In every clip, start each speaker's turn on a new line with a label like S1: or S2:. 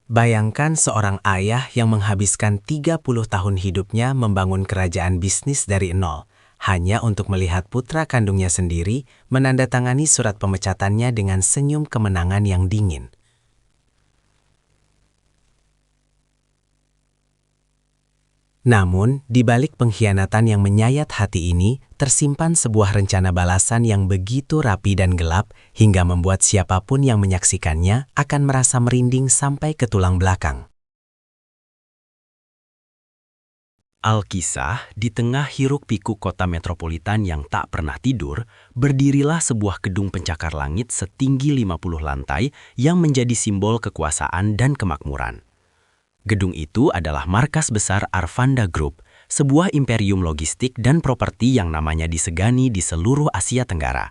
S1: Bayangkan seorang ayah yang menghabiskan 30 tahun hidupnya membangun kerajaan bisnis dari nol, hanya untuk melihat putra kandungnya sendiri menandatangani surat pemecatannya dengan senyum kemenangan yang dingin. Namun, di balik pengkhianatan yang menyayat hati ini, tersimpan sebuah rencana balasan yang begitu rapi dan gelap hingga membuat siapapun yang menyaksikannya akan merasa merinding sampai ke tulang belakang.
S2: Alkisah, di tengah hiruk-pikuk kota metropolitan yang tak pernah tidur, berdirilah sebuah gedung pencakar langit setinggi 50 lantai yang menjadi simbol kekuasaan dan kemakmuran. Gedung itu adalah markas besar Arvanda Group, sebuah imperium logistik dan properti yang namanya disegani di seluruh Asia Tenggara.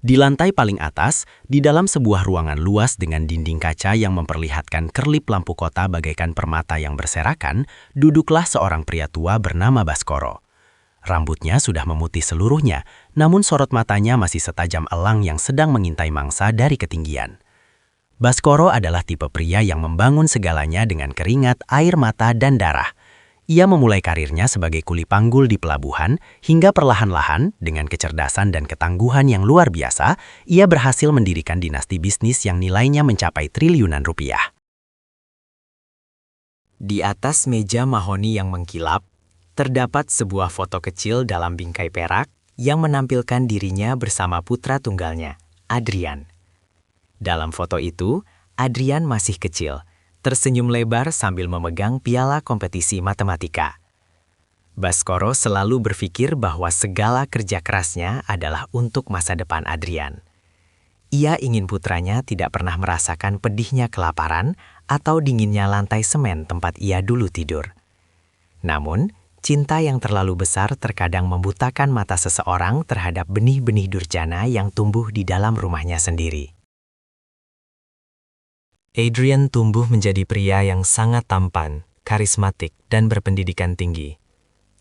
S2: Di lantai paling atas, di dalam sebuah ruangan luas dengan dinding kaca yang memperlihatkan kerlip lampu kota bagaikan permata yang berserakan, duduklah seorang pria tua bernama Baskoro. Rambutnya sudah memutih seluruhnya, namun sorot matanya masih setajam elang yang sedang mengintai mangsa dari ketinggian. Baskoro adalah tipe pria yang membangun segalanya dengan keringat, air mata, dan darah. Ia memulai karirnya sebagai kuli panggul di pelabuhan, hingga perlahan-lahan, dengan kecerdasan dan ketangguhan yang luar biasa, ia berhasil mendirikan dinasti bisnis yang nilainya mencapai triliunan rupiah.
S1: Di atas meja mahoni yang mengkilap, terdapat sebuah foto kecil dalam bingkai perak yang menampilkan dirinya bersama putra tunggalnya, Adrian. Dalam foto itu, Adrian masih kecil, tersenyum lebar sambil memegang piala kompetisi matematika. Baskoro selalu berpikir bahwa segala kerja kerasnya adalah untuk masa depan Adrian. Ia ingin putranya tidak pernah merasakan pedihnya kelaparan atau dinginnya lantai semen tempat ia dulu tidur. Namun, cinta yang terlalu besar terkadang membutakan mata seseorang terhadap benih-benih durjana yang tumbuh di dalam rumahnya sendiri. Adrian tumbuh menjadi pria yang sangat tampan, karismatik, dan berpendidikan tinggi.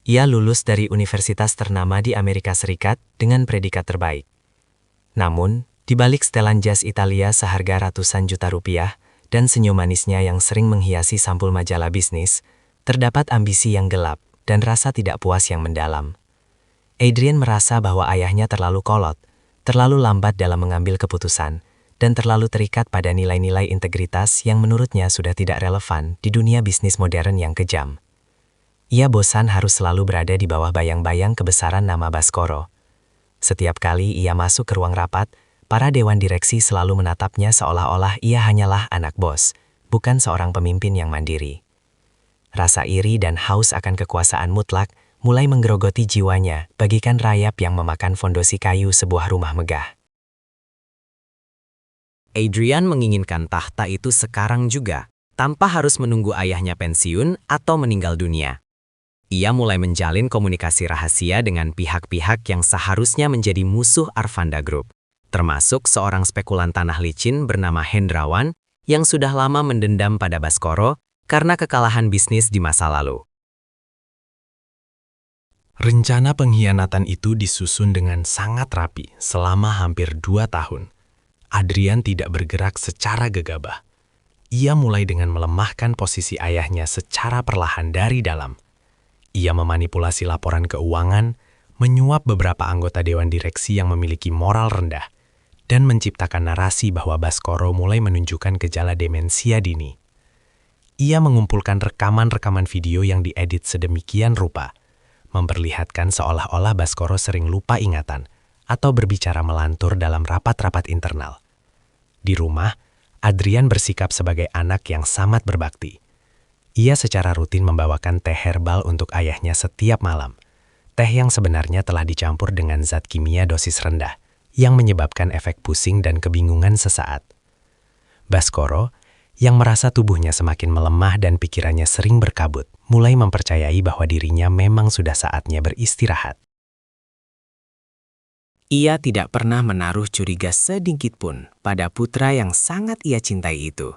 S1: Ia lulus dari universitas ternama di Amerika Serikat dengan predikat terbaik. Namun, di balik setelan jas Italia seharga ratusan juta rupiah dan senyum manisnya yang sering menghiasi sampul majalah bisnis, terdapat ambisi yang gelap dan rasa tidak puas yang mendalam. Adrian merasa bahwa ayahnya terlalu kolot, terlalu lambat dalam mengambil keputusan, dan terlalu terikat pada nilai-nilai integritas yang menurutnya sudah tidak relevan di dunia bisnis modern yang kejam. Ia bosan harus selalu berada di bawah bayang-bayang kebesaran nama Baskoro. Setiap kali ia masuk ke ruang rapat, para dewan direksi selalu menatapnya seolah-olah ia hanyalah anak bos, bukan seorang pemimpin yang mandiri. Rasa iri dan haus akan kekuasaan mutlak mulai menggerogoti jiwanya bagikan rayap yang memakan fondosi kayu sebuah rumah megah. Adrian menginginkan tahta itu sekarang juga, tanpa harus menunggu ayahnya pensiun atau meninggal dunia. Ia mulai menjalin komunikasi rahasia dengan pihak-pihak yang seharusnya menjadi musuh Arvanda Group, termasuk seorang spekulan tanah licin bernama Hendrawan yang sudah lama mendendam pada Baskoro karena kekalahan bisnis di masa lalu.
S3: Rencana pengkhianatan itu disusun dengan sangat rapi selama hampir 2 tahun. Adrian tidak bergerak secara gegabah. Ia mulai dengan melemahkan posisi ayahnya secara perlahan dari dalam. Ia memanipulasi laporan keuangan, menyuap beberapa anggota dewan direksi yang memiliki moral rendah, dan menciptakan narasi bahwa Baskoro mulai menunjukkan gejala demensia dini. Ia mengumpulkan rekaman-rekaman video yang diedit sedemikian rupa, memperlihatkan seolah-olah Baskoro sering lupa ingatan, atau berbicara melantur dalam rapat-rapat internal. Di rumah, Adrian bersikap sebagai anak yang sangat berbakti. Ia secara rutin membawakan teh herbal untuk ayahnya setiap malam. Teh yang sebenarnya telah dicampur dengan zat kimia dosis rendah, yang menyebabkan efek pusing dan kebingungan sesaat. Baskoro, yang merasa tubuhnya semakin melemah dan pikirannya sering berkabut, mulai mempercayai bahwa dirinya memang sudah saatnya beristirahat.
S1: Ia tidak pernah menaruh curiga sedikit pun pada putra yang sangat ia cintai itu.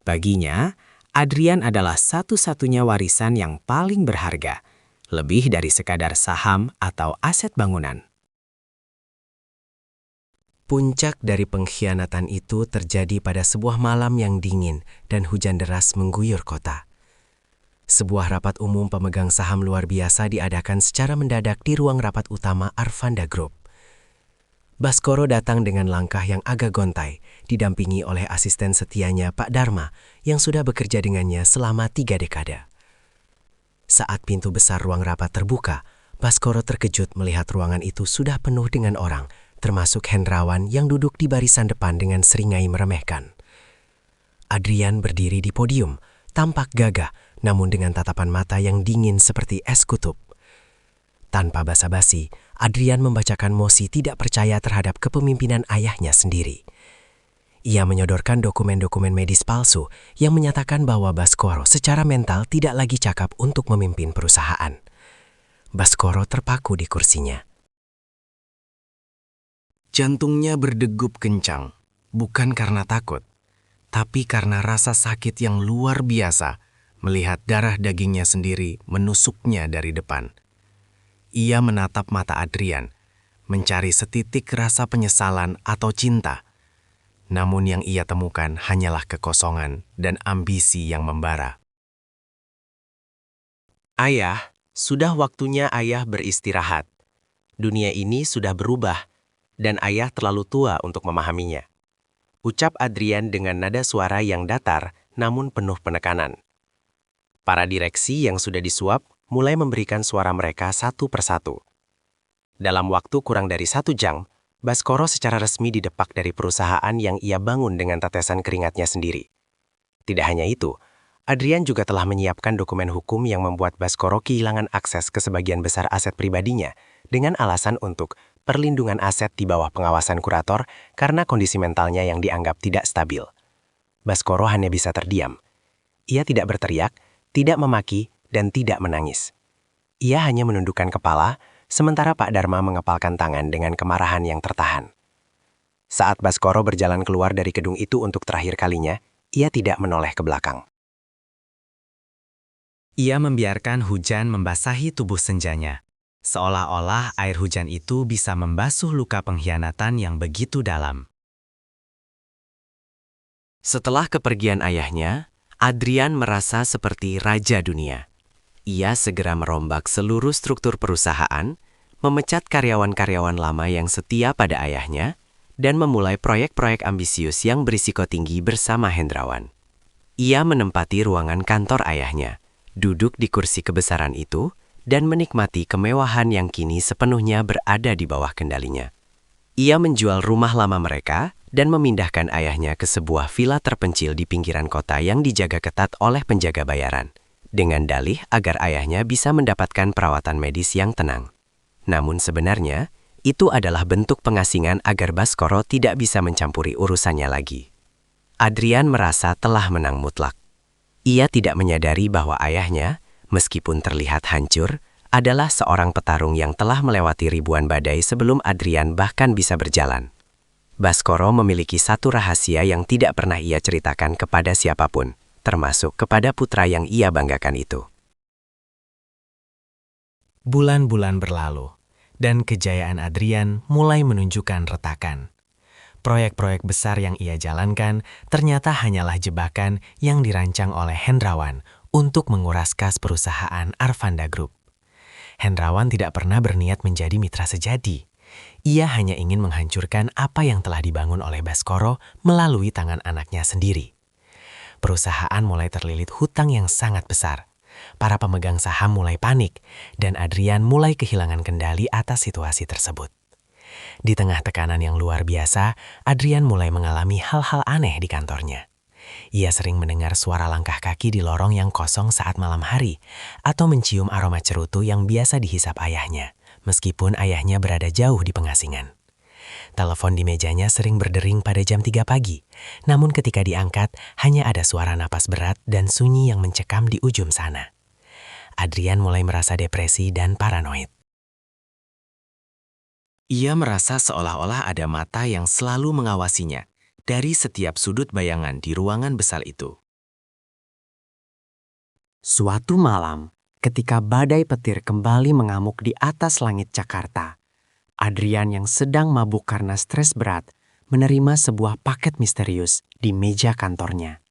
S1: Baginya, Adrian adalah satu-satunya warisan yang paling berharga, lebih dari sekadar saham atau aset bangunan.
S4: Puncak dari pengkhianatan itu terjadi pada sebuah malam yang dingin dan hujan deras mengguyur kota. Sebuah rapat umum pemegang saham luar biasa diadakan secara mendadak di ruang rapat utama Arvanda Group. Baskoro datang dengan langkah yang agak gontai, didampingi oleh asisten setianya Pak Dharma yang sudah bekerja dengannya selama 3 dekade. Saat pintu besar ruang rapat terbuka, Baskoro terkejut melihat ruangan itu sudah penuh dengan orang, termasuk Hendrawan yang duduk di barisan depan dengan seringai meremehkan. Adrian berdiri di podium, tampak gagah, namun dengan tatapan mata yang dingin seperti es kutub. Tanpa basa-basi, Adrian membacakan mosi tidak percaya terhadap kepemimpinan ayahnya sendiri. Ia menyodorkan dokumen-dokumen medis palsu yang menyatakan bahwa Baskoro secara mental tidak lagi cakap untuk memimpin perusahaan. Baskoro terpaku di kursinya. Jantungnya berdegup kencang, bukan karena takut, tapi karena rasa sakit yang luar biasa melihat darah dagingnya sendiri menusuknya dari depan. Ia menatap mata Adrian, mencari setitik rasa penyesalan atau cinta. Namun yang ia temukan hanyalah kekosongan dan ambisi yang membara.
S5: Ayah, sudah waktunya ayah beristirahat. Dunia ini sudah berubah, dan ayah terlalu tua untuk memahaminya. Ucap Adrian dengan nada suara yang datar namun penuh penekanan. Para direksi yang sudah disuap mulai memberikan suara mereka satu persatu. Dalam waktu kurang dari 1 jam, Baskoro secara resmi didepak dari perusahaan yang ia bangun dengan tetesan keringatnya sendiri. Tidak hanya itu, Adrian juga telah menyiapkan dokumen hukum yang membuat Baskoro kehilangan akses ke sebagian besar aset pribadinya dengan alasan untuk perlindungan aset di bawah pengawasan kurator karena kondisi mentalnya yang dianggap tidak stabil. Baskoro hanya bisa terdiam. Ia tidak berteriak, tidak memaki, dan tidak menangis. Ia hanya menundukkan kepala, sementara Pak Dharma mengepalkan tangan dengan kemarahan yang tertahan. Saat Baskoro berjalan keluar dari gedung itu untuk terakhir kalinya, ia tidak menoleh ke belakang.
S1: Ia membiarkan hujan membasahi tubuh senjanya, seolah-olah air hujan itu bisa membasuh luka pengkhianatan yang begitu dalam.
S4: Setelah kepergian ayahnya, Adrian merasa seperti raja dunia. Ia segera merombak seluruh struktur perusahaan, memecat karyawan-karyawan lama yang setia pada ayahnya, dan memulai proyek-proyek ambisius yang berisiko tinggi bersama Hendrawan. Ia menempati ruangan kantor ayahnya, duduk di kursi kebesaran itu, dan menikmati kemewahan yang kini sepenuhnya berada di bawah kendalinya. Ia menjual rumah lama mereka dan memindahkan ayahnya ke sebuah villa terpencil di pinggiran kota yang dijaga ketat oleh penjaga bayaran, dengan dalih agar ayahnya bisa mendapatkan perawatan medis yang tenang. Namun sebenarnya, itu adalah bentuk pengasingan agar Baskoro tidak bisa mencampuri urusannya lagi. Adrian merasa telah menang mutlak. Ia tidak menyadari bahwa ayahnya, meskipun terlihat hancur, adalah seorang petarung yang telah melewati ribuan badai sebelum Adrian bahkan bisa berjalan. Baskoro memiliki satu rahasia yang tidak pernah ia ceritakan kepada siapapun, termasuk kepada putra yang ia banggakan itu.
S1: Bulan-bulan berlalu, dan kejayaan Adrian mulai menunjukkan retakan. Proyek-proyek besar yang ia jalankan ternyata hanyalah jebakan yang dirancang oleh Hendrawan untuk menguras kas perusahaan Arvanda Group. Hendrawan tidak pernah berniat menjadi mitra sejati. Ia hanya ingin menghancurkan apa yang telah dibangun oleh Baskoro melalui tangan anaknya sendiri. Perusahaan mulai terlilit hutang yang sangat besar. Para pemegang saham mulai panik, dan Adrian mulai kehilangan kendali atas situasi tersebut. Di tengah tekanan yang luar biasa, Adrian mulai mengalami hal-hal aneh di kantornya. Ia sering mendengar suara langkah kaki di lorong yang kosong saat malam hari, atau mencium aroma cerutu yang biasa dihisap ayahnya, meskipun ayahnya berada jauh di pengasingan. Telepon di mejanya sering berdering pada jam 3 pagi, namun ketika diangkat, hanya ada suara napas berat dan sunyi yang mencekam di ujung sana. Adrian mulai merasa depresi dan paranoid. Ia merasa seolah-olah ada mata yang selalu mengawasinya dari setiap sudut bayangan di ruangan besar itu.
S4: Suatu malam, ketika badai petir kembali mengamuk di atas langit Jakarta, Adrian yang sedang mabuk karena stres berat
S5: menerima sebuah paket misterius di meja kantornya.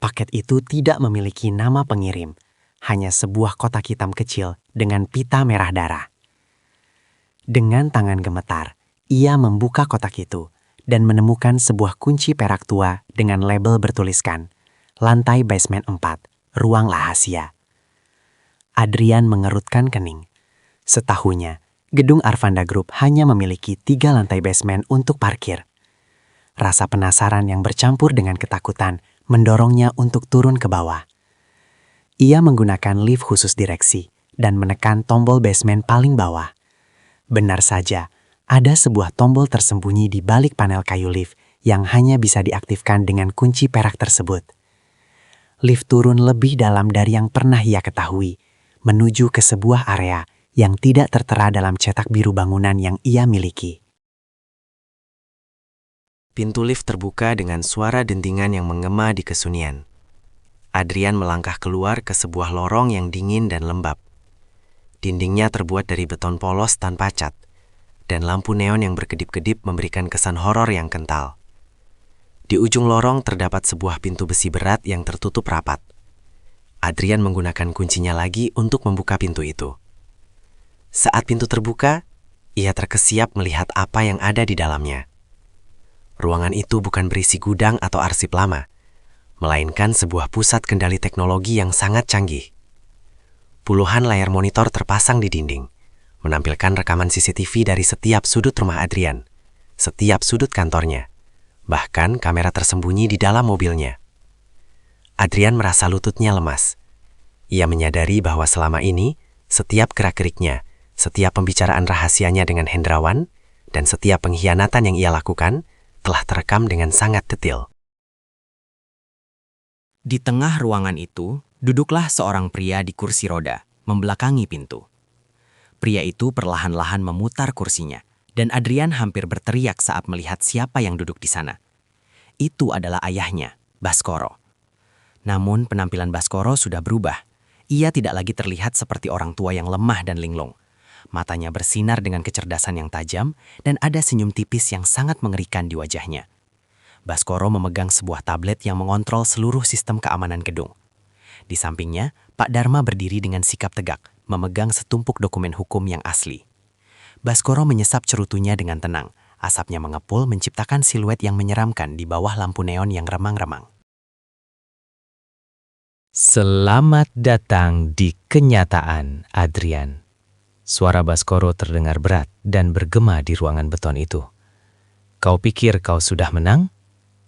S5: Paket itu tidak memiliki nama pengirim, hanya sebuah kotak hitam kecil dengan pita merah darah. Dengan tangan gemetar, ia membuka kotak itu dan menemukan sebuah kunci perak tua dengan label bertuliskan, "Lantai basement 4, ruang rahasia." Adrian mengerutkan kening. Setahunya, gedung Arvanda Group hanya memiliki 3 lantai basement untuk parkir. Rasa penasaran yang bercampur dengan ketakutan mendorongnya untuk turun ke bawah. Ia menggunakan lift khusus direksi dan menekan tombol basement paling bawah. Benar saja, ada sebuah tombol tersembunyi di balik panel kayu lift yang hanya bisa diaktifkan dengan kunci perak tersebut. Lift turun lebih dalam dari yang pernah ia ketahui, menuju ke sebuah area yang tidak tertera dalam cetak biru bangunan yang ia miliki.
S4: Pintu lift terbuka dengan suara dentingan yang menggema di kesunyian. Adrian melangkah keluar ke sebuah lorong yang dingin dan lembab. Dindingnya terbuat dari beton polos tanpa cat, dan lampu neon yang berkedip-kedip memberikan kesan horor yang kental. Di ujung lorong terdapat sebuah pintu besi berat yang tertutup rapat. Adrian menggunakan kuncinya lagi untuk membuka pintu itu. Saat pintu terbuka, ia terkesiap melihat apa yang ada di dalamnya. Ruangan itu bukan berisi gudang atau arsip lama, melainkan sebuah pusat kendali teknologi yang sangat canggih. Puluhan layar monitor terpasang di dinding, menampilkan rekaman CCTV dari setiap sudut rumah Adrian, setiap sudut kantornya, bahkan kamera tersembunyi di dalam mobilnya. Adrian merasa lututnya lemas. Ia menyadari bahwa selama ini, setiap gerak-geriknya, setiap pembicaraan rahasianya dengan Hendrawan, dan setiap pengkhianatan yang ia lakukan, telah terekam dengan sangat detail. Di tengah ruangan itu, duduklah seorang pria di kursi roda, membelakangi pintu. Pria itu perlahan-lahan memutar kursinya, dan Adrian hampir berteriak saat melihat siapa yang duduk di sana. Itu adalah ayahnya, Baskoro. Namun penampilan Baskoro sudah berubah. Ia tidak lagi terlihat seperti orang tua yang lemah dan linglung. Matanya bersinar dengan kecerdasan yang tajam, dan ada senyum tipis yang sangat mengerikan di wajahnya. Baskoro memegang sebuah tablet yang mengontrol seluruh sistem keamanan gedung. Di sampingnya, Pak Dharma berdiri dengan sikap tegak, memegang setumpuk dokumen hukum yang asli. Baskoro menyesap cerutunya dengan tenang. Asapnya mengepul menciptakan siluet yang menyeramkan di bawah lampu neon yang remang-remang.
S3: Selamat datang di kenyataan, Adrian. Suara Baskoro terdengar berat dan bergema di ruangan beton itu. Kau pikir kau sudah menang?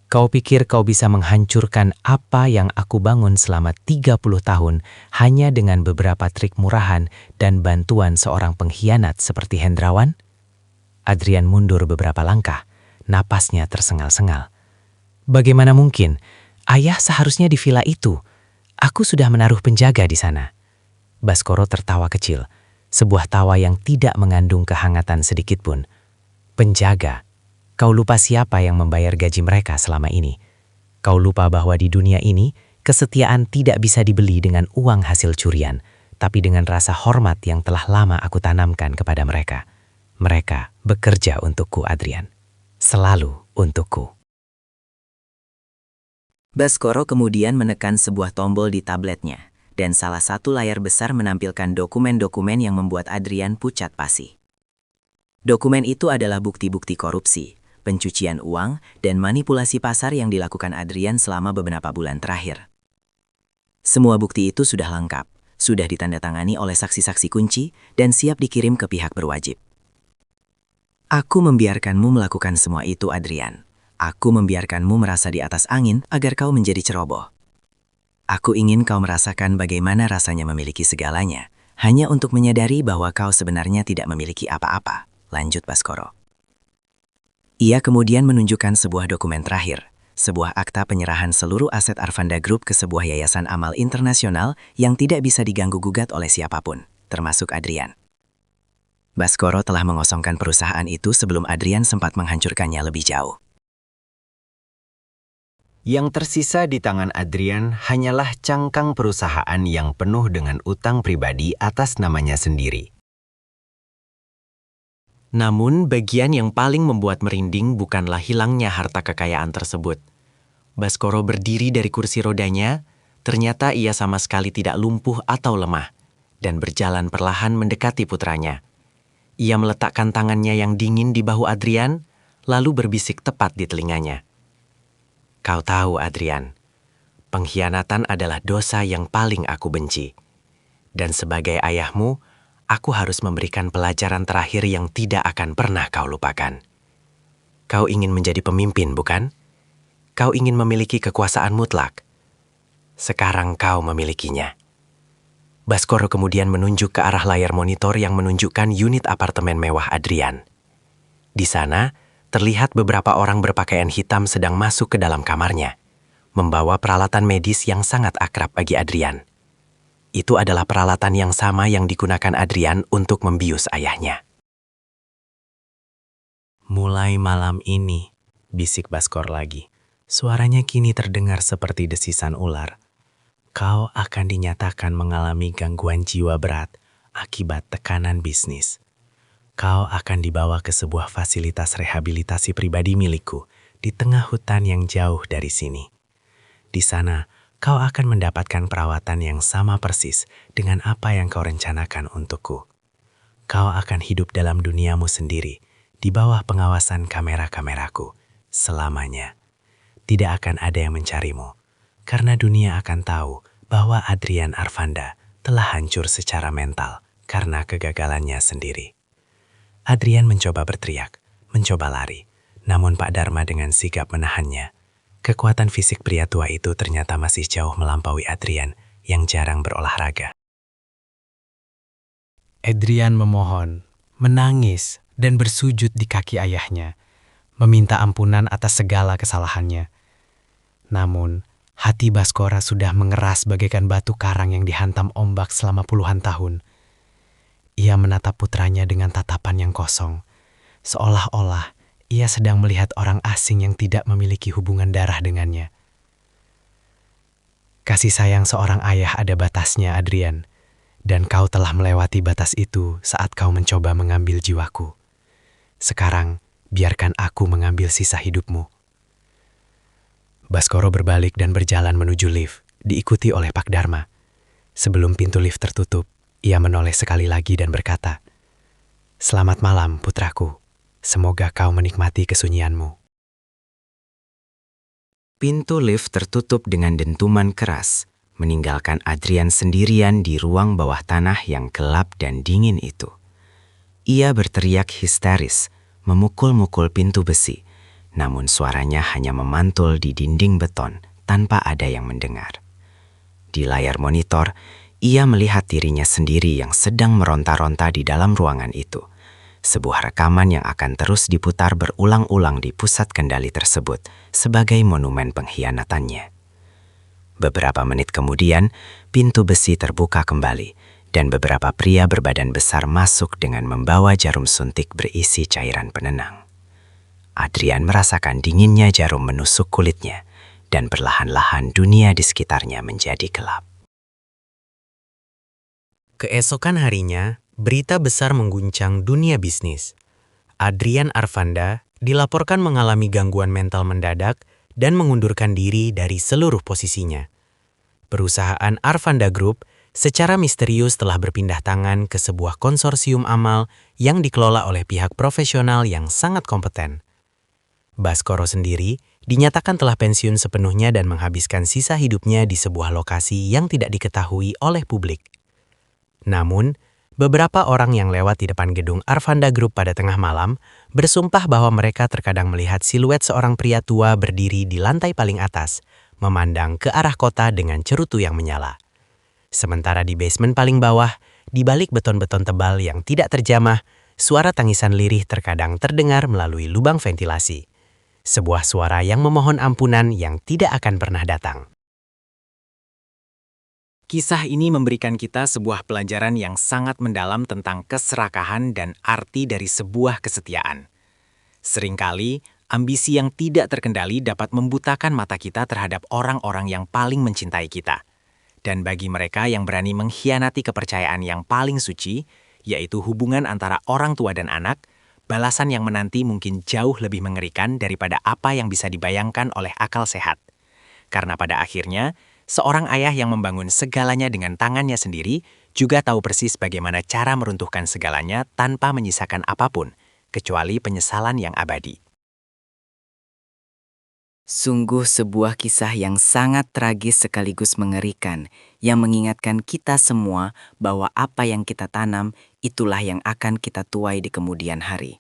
S3: Kau pikir kau bisa menghancurkan apa yang aku bangun selama 30 tahun hanya dengan beberapa trik murahan dan bantuan seorang pengkhianat seperti Hendrawan? Adrian mundur beberapa langkah, napasnya tersengal-sengal. Bagaimana mungkin? Ayah seharusnya di villa itu. Aku sudah menaruh penjaga di sana. Baskoro tertawa kecil. Sebuah tawa yang tidak mengandung kehangatan sedikitpun. Penjaga, kau lupa siapa yang membayar gaji mereka selama ini. Kau lupa bahwa di dunia ini, kesetiaan tidak bisa dibeli dengan uang hasil curian, tapi dengan rasa hormat yang telah lama aku tanamkan kepada mereka. Mereka bekerja untukku, Adrian. Selalu untukku.
S6: Baskoro kemudian menekan sebuah tombol di tabletnya, dan salah satu layar besar menampilkan dokumen-dokumen yang membuat Adrian pucat pasi. Dokumen itu adalah bukti-bukti korupsi, pencucian uang, dan manipulasi pasar yang dilakukan Adrian selama beberapa bulan terakhir. Semua bukti itu sudah lengkap, sudah ditandatangani oleh saksi-saksi kunci, dan siap dikirim ke pihak berwajib. Aku membiarkanmu melakukan semua itu, Adrian. Aku membiarkanmu merasa di atas angin agar kau menjadi ceroboh. Aku ingin kau merasakan bagaimana rasanya memiliki segalanya, hanya untuk menyadari bahwa kau sebenarnya tidak memiliki apa-apa, lanjut Baskoro. Ia kemudian menunjukkan sebuah dokumen terakhir, sebuah akta penyerahan seluruh aset Arvanda Group ke sebuah yayasan amal internasional yang tidak bisa diganggu-gugat oleh siapapun, termasuk Adrian. Baskoro telah mengosongkan perusahaan itu sebelum Adrian sempat menghancurkannya lebih jauh.
S2: Yang tersisa di tangan Adrian hanyalah cangkang perusahaan yang penuh dengan utang pribadi atas namanya sendiri.
S5: Namun, bagian yang paling membuat merinding bukanlah hilangnya harta kekayaan tersebut. Baskoro berdiri dari kursi rodanya, ternyata ia sama sekali tidak lumpuh atau lemah, dan berjalan perlahan mendekati putranya. Ia meletakkan tangannya yang dingin di bahu Adrian, lalu berbisik tepat di telinganya. Kau tahu, Adrian, pengkhianatan adalah dosa yang paling aku benci. Dan sebagai ayahmu, aku harus memberikan pelajaran terakhir yang tidak akan pernah kau lupakan. Kau ingin menjadi pemimpin, bukan? Kau ingin memiliki kekuasaan mutlak. Sekarang kau memilikinya. Baskoro kemudian menunjuk ke arah layar monitor yang menunjukkan unit apartemen mewah Adrian. Di sana, terlihat beberapa orang berpakaian hitam sedang masuk ke dalam kamarnya, membawa peralatan medis yang sangat akrab bagi Adrian. Itu adalah peralatan yang sama yang digunakan Adrian untuk membius ayahnya.
S3: Mulai malam ini, bisik Baskor lagi. Suaranya kini terdengar seperti desisan ular. Kau akan dinyatakan mengalami gangguan jiwa berat akibat tekanan bisnis. Kau akan dibawa ke sebuah fasilitas rehabilitasi pribadi milikku di tengah hutan yang jauh dari sini. Di sana, kau akan mendapatkan perawatan yang sama persis dengan apa yang kau rencanakan untukku. Kau akan hidup dalam duniamu sendiri, di bawah pengawasan kamera-kameraku, selamanya. Tidak akan ada yang mencarimu, karena dunia akan tahu bahwa Adrian Arfanda telah hancur secara mental karena kegagalannya sendiri. Adrian mencoba berteriak, mencoba lari, namun Pak Dharma dengan sigap menahannya. Kekuatan fisik pria tua itu ternyata masih jauh melampaui Adrian yang jarang berolahraga.
S7: Adrian memohon, menangis, dan bersujud di kaki ayahnya, meminta ampunan atas segala kesalahannya. Namun, hati Baskora sudah mengeras bagaikan batu karang yang dihantam ombak selama puluhan tahun. Ia menatap putranya dengan tatapan yang kosong, seolah-olah ia sedang melihat orang asing yang tidak memiliki hubungan darah dengannya. Kasih sayang seorang ayah ada batasnya, Adrian, dan kau telah melewati batas itu saat kau mencoba mengambil jiwaku. Sekarang, biarkan aku mengambil sisa hidupmu. Baskoro berbalik dan berjalan menuju lift, diikuti oleh Pak Dharma. Sebelum pintu lift tertutup, ia menoleh sekali lagi dan berkata, "Selamat malam, putraku. Semoga kau menikmati kesunyianmu."
S4: Pintu lift tertutup dengan dentuman keras, meninggalkan Adrian sendirian di ruang bawah tanah yang gelap dan dingin itu. Ia berteriak histeris, memukul-mukul pintu besi, namun suaranya hanya memantul di dinding beton tanpa ada yang mendengar. Di layar monitor, ia melihat dirinya sendiri yang sedang meronta-ronta di dalam ruangan itu. Sebuah rekaman yang akan terus diputar berulang-ulang di pusat kendali tersebut sebagai monumen pengkhianatannya. Beberapa menit kemudian, pintu besi terbuka kembali dan beberapa pria berbadan besar masuk dengan membawa jarum suntik berisi cairan penenang. Adrian merasakan dinginnya jarum menusuk kulitnya dan perlahan-lahan dunia di sekitarnya menjadi gelap.
S3: Keesokan harinya, berita besar mengguncang dunia bisnis. Adrian Arfanda dilaporkan mengalami gangguan mental mendadak dan mengundurkan diri dari seluruh posisinya. Perusahaan Arfanda Group secara misterius telah berpindah tangan ke sebuah konsorsium amal yang dikelola oleh pihak profesional yang sangat kompeten. Baskoro sendiri dinyatakan telah pensiun sepenuhnya dan menghabiskan sisa hidupnya di sebuah lokasi yang tidak diketahui oleh publik. Namun, beberapa orang yang lewat di depan gedung Arfanda Group pada tengah malam bersumpah bahwa mereka terkadang melihat siluet seorang pria tua berdiri di lantai paling atas, memandang ke arah kota dengan cerutu yang menyala. Sementara di basement paling bawah, di balik beton-beton tebal yang tidak terjamah, suara tangisan lirih terkadang terdengar melalui lubang ventilasi. Sebuah suara yang memohon ampunan yang tidak akan pernah datang.
S8: Kisah ini memberikan kita sebuah pelajaran yang sangat mendalam tentang keserakahan dan arti dari sebuah kesetiaan. Seringkali, ambisi yang tidak terkendali dapat membutakan mata kita terhadap orang-orang yang paling mencintai kita. Dan bagi mereka yang berani mengkhianati kepercayaan yang paling suci, yaitu hubungan antara orang tua dan anak, balasan yang menanti mungkin jauh lebih mengerikan daripada apa yang bisa dibayangkan oleh akal sehat. Karena pada akhirnya, seorang ayah yang membangun segalanya dengan tangannya sendiri juga tahu persis bagaimana cara meruntuhkan segalanya tanpa menyisakan apapun, kecuali penyesalan yang abadi.
S6: Sungguh sebuah kisah yang sangat tragis sekaligus mengerikan, yang mengingatkan kita semua bahwa apa yang kita tanam, itulah yang akan kita tuai di kemudian hari.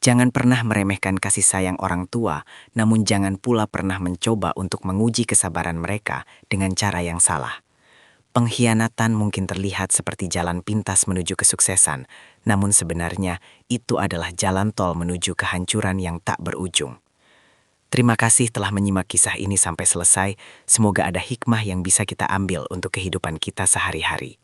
S6: Jangan pernah meremehkan kasih sayang orang tua, namun jangan pula pernah mencoba untuk menguji kesabaran mereka dengan cara yang salah. Pengkhianatan mungkin terlihat seperti jalan pintas menuju kesuksesan, namun sebenarnya itu adalah jalan tol menuju kehancuran yang tak berujung. Terima kasih telah menyimak kisah ini sampai selesai. Semoga ada hikmah yang bisa kita ambil untuk kehidupan kita sehari-hari.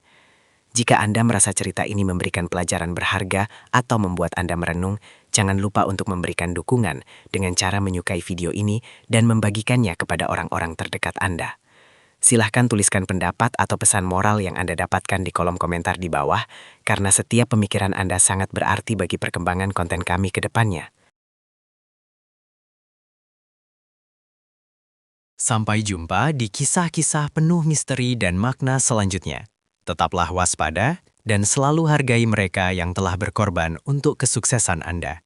S6: Jika Anda merasa cerita ini memberikan pelajaran berharga atau membuat Anda merenung, jangan lupa untuk memberikan dukungan dengan cara menyukai video ini dan membagikannya kepada orang-orang terdekat Anda. Silahkan tuliskan pendapat atau pesan moral yang Anda dapatkan di kolom komentar di bawah, karena setiap pemikiran Anda sangat berarti bagi perkembangan konten kami ke depannya.
S8: Sampai jumpa di kisah-kisah penuh misteri dan makna selanjutnya. Tetaplah waspada dan selalu hargai mereka yang telah berkorban untuk kesuksesan Anda.